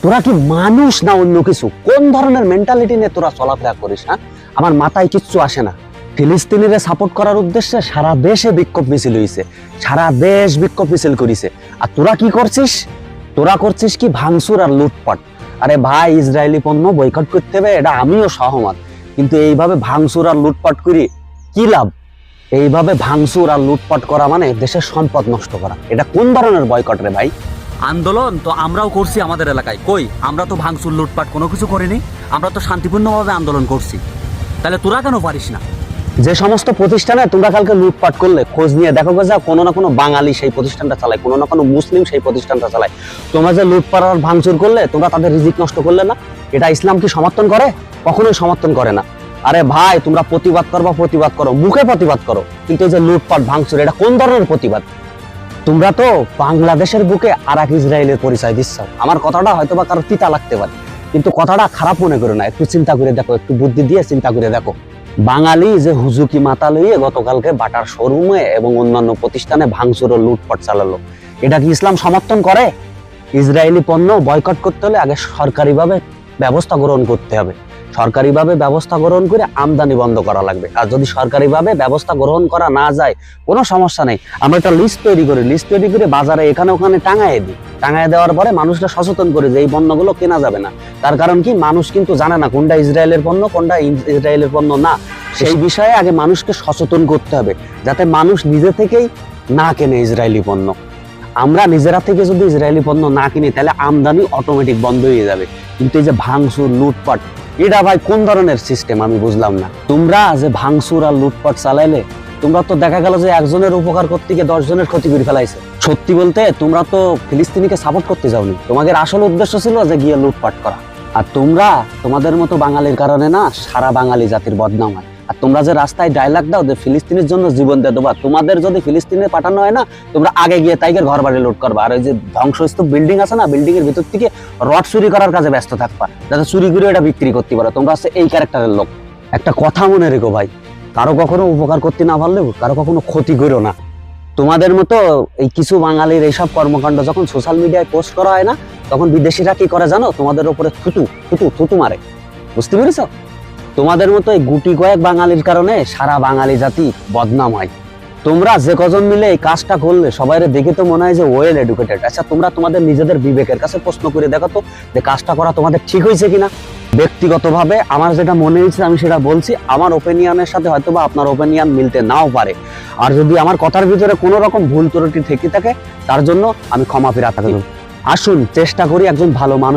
তোরা কি মানুষ না অন্য কিছু? কোন ধরনের মেন্টালিটি নিয়ে তোরা চলাফেরা করিস? হ্যাঁ, আমার মাথায় কিচ্ছু আসে না। ফিলিস্তিনিরে সাপোর্ট করার উদ্দেশ্যে সারা দেশে বিক্ষোভ মিছিল হইছে, সারা দেশ বিক্ষোভ মিছিল করিছে। আর তোরা কি করছিস? তোরা করছিস কি ভাঙচুর আর লুটপাট। আরে ভাই, ইসরায়েলি পণ্য বয়কট করতে হবে, এটা আমিও সহমত, কিন্তু এইভাবে ভাঙচুর আর লুটপাট করি কি লাভ? এইভাবে ভাঙচুর আর লুটপাট করা মানে দেশের সম্পদ নষ্ট করা। এটা কোন ধরনের বয়কট রে ভাই? আন্দোলন তো আমরাও করছি আমাদের এলাকায়। কই, আমরা তো ভাঙচুর লুটপাট কোনো কিছু করিনি, আমরা তো শান্তিপূর্ণভাবে আন্দোলন করছি। তাহলে তোরা কেন পারিস না? যে সমস্ত প্রতিষ্ঠানে তোমরা কালকে লুটপাট করলে, খোঁজ নিয়ে দেখো যা, কোনো না কোনো বাঙালি সেই প্রতিষ্ঠানটা চালায়, কোনো না কোনো মুসলিম সেই প্রতিষ্ঠানটা চালায়। তোমরা যে লুটপাট আর ভাঙচুর করলে, তোমরা তাদের রিজিক নষ্ট করলে না? এটা ইসলাম কি সমর্থন করে? কখনোই সমর্থন করে না। আরে ভাই, তোমরা প্রতিবাদ করবা, প্রতিবাদ করো, মুখে প্রতিবাদ করো, কিন্তু এই যে লুটপাট ভাঙচুর, এটা কোন ধরনের প্রতিবাদ? তোমরা তো বাংলাদেশের বুকে আর এক ইসরায়েলের পরিচয় দিচ্ছ। আমার কথাটা হয়তো বা কারো তিতা লাগতে পারে, কিন্তু কথাটা খারাপ মনে করো না। একটু চিন্তা করে দেখো, একটু বুদ্ধি দিয়ে চিন্তা করে দেখো। বাঙালি যে হুজুকি মাথা লইয়ে গতকালকে বাটার শোরুমে এবং অন্যান্য প্রতিষ্ঠানে ভাঙচুর ও লুটপাট চালালো, এটা কি ইসলাম সমর্থন করে? ইসরায়েলি পণ্য বয়কট করতে হলে আগে সরকারিভাবে ব্যবস্থা গ্রহণ করতে হবে। সরকারিভাবে ব্যবস্থা গ্রহণ করে আমদানি বন্ধ করা লাগবে। আর যদি সরকারিভাবে ব্যবস্থা গ্রহণ করা না যায়, কোনো সমস্যা নেই, আমরা একটা লিস্ট তৈরি করি, লিস্ট তৈরি করে বাজারে এখানে ওখানে টাঙায় দিই। টাঙায় দেওয়ার পরে মানুষরা সচেতন করে যে এই পণ্যগুলো কেনা যাবে না। তার কারণ কি, মানুষ কিন্তু জানে না কোনটা ইসরায়েলের পণ্য, কোনটা ইসরায়েলের পণ্য না। সেই বিষয়ে আগে মানুষকে সচেতন করতে হবে, যাতে মানুষ নিজে থেকেই না কেনে ইসরায়েলি পণ্য। আমরা নিজেরা থেকে যদি ইসরায়েলি পণ্য না কিনি, তাহলে আমদানি অটোমেটিক বন্ধ হয়ে যাবে। কিন্তু এই যে ভাঙচুর লুটপাট, এটা ভাই কোন ধরনের সিস্টেম আমি বুঝলাম না। তোমরা যে ভাঙচুর আর লুটপাট চালাইলে, তোমরা তো দেখা গেল যে একজনের উপকার করতে গিয়ে 10 জনের ক্ষতি করে ফেলাইছে। সত্যি বলতে তোমরা তো ফিলিস্তিনিকে সাপোর্ট করতে যাওনি, তোমাদের আসল উদ্দেশ্য ছিল যে গিয়ে লুটপাট করা। আর তোমরা, তোমাদের মতো বাঙালির কারণে না সারা বাঙালি জাতির বদনাম হয়। আর তোমরা যে রাস্তায় ডায়লগ দাও যে ফিলিস্তিনের জন্য জীবন দিয়ে দেবা, তোমাদের যদি ফিলিস্তিনে পাঠানো হয় না, তোমরা আগে গিয়ে তাইকে ঘর বাড়ি লুট করবা। আর ওই যে ধ্বংসস্তূপ বিল্ডিং আছে না, বিল্ডিং এর ভিতর থেকে রড চুরি করার কাজে ব্যস্ত থাকবা, যাতে চুরি করে এটা বিক্রি করতে পারো। তোমরা হচ্ছে এই ক্যারেক্টারের লোক। একটা কথা মনে রেখো ভাই, কারো কখনো উপকার করতে না পারলেও কারো কখনো ক্ষতি করো না। তোমাদের মতো এই কিছু বাঙালির এইসব কর্মকাণ্ড যখন সোশ্যাল মিডিয়ায় পোস্ট করা হয় না, তখন বিদেশিরা কি করে জানো? তোমাদের উপরে থুতু থুতু থুতু মারে। বুঝতে পেরেছ? তোমাদের মতো এই গুটি কয়েক বাঙালির কারণে সারা বাঙালি জাতি বদনাম হয়। তোমরা যে কজন মিলে এই কাজটা করলে, সবাইরে দেখে তো মনে হয় যে ওয়েল এডুকেটেড। আচ্ছা, তোমরা তোমাদের নিজেদের বিবেকের কাছে প্রশ্ন করে দেখো তো, যে কাজটা করা তোমাদের ঠিক হয়েছে কিনা। ব্যক্তিগতভাবে আমার যেটা মনে হয়েছে আমি সেটা বলছি। আমার ওপিনিয়নের সাথে হয়তো বা আপনার ওপিনিয়ন মিলতে নাও পারে। আর যদি আমার কথার ভিতরে কোনো রকম ভুল ত্রুটি থেকে থাকে, তার জন্য আমি ক্ষমা প্রার্থনা করি। আসুন চেষ্টা করি একজন ভালো মানুষ